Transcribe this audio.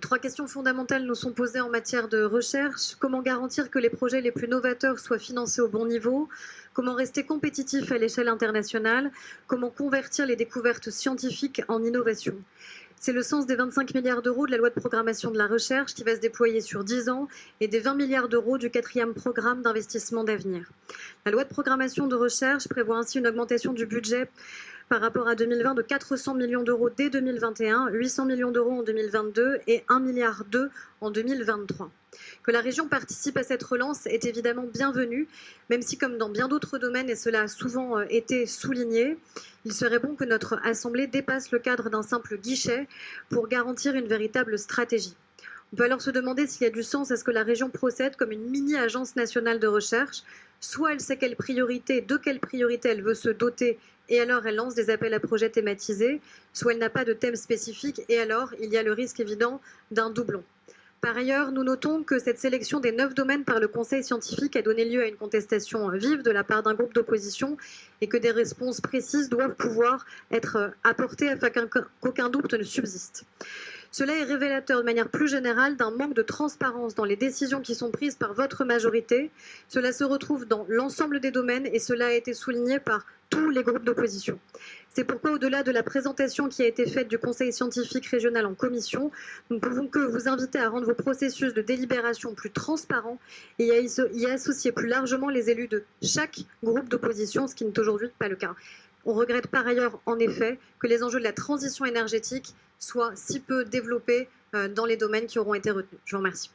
Trois questions fondamentales nous sont posées en matière de recherche. Comment garantir que les projets les plus novateurs soient financés au bon niveau? Comment rester compétitif à l'échelle internationale? Comment convertir les découvertes scientifiques en innovation? C'est le sens des 25 milliards d'euros de la loi de programmation de la recherche qui va se déployer sur 10 ans et des 20 milliards d'euros du quatrième programme d'investissement d'avenir. La loi de programmation de recherche prévoit ainsi une augmentation du budget par rapport à 2020 de 400 millions d'euros dès 2021, 800 millions d'euros en 2022 et 1,2 milliard en 2023. Que la région participe à cette relance est évidemment bienvenu, même si comme dans bien d'autres domaines, et cela a souvent été souligné, il serait bon que notre Assemblée dépasse le cadre d'un simple guichet pour garantir une véritable stratégie. On peut alors se demander s'il y a du sens à ce que la région procède comme une mini-agence nationale de recherche. Soit elle sait de quelle priorité elle veut se doter, et alors elle lance des appels à projets thématisés, soit elle n'a pas de thème spécifique, et alors il y a le risque évident d'un doublon. Par ailleurs, nous notons que cette sélection des 9 domaines par le Conseil scientifique a donné lieu à une contestation vive de la part d'un groupe d'opposition et que des réponses précises doivent pouvoir être apportées afin qu'aucun doute ne subsiste. Cela est révélateur de manière plus générale d'un manque de transparence dans les décisions qui sont prises par votre majorité. Cela se retrouve dans l'ensemble des domaines et cela a été souligné par tous les groupes d'opposition. C'est pourquoi, au-delà de la présentation qui a été faite du Conseil scientifique régional en commission, nous ne pouvons que vous inviter à rendre vos processus de délibération plus transparents et à y associer plus largement les élus de chaque groupe d'opposition, ce qui n'est aujourd'hui pas le cas. On regrette par ailleurs, en effet, que les enjeux de la transition énergétique soient si peu développés dans les domaines qui auront été retenus. Je vous remercie.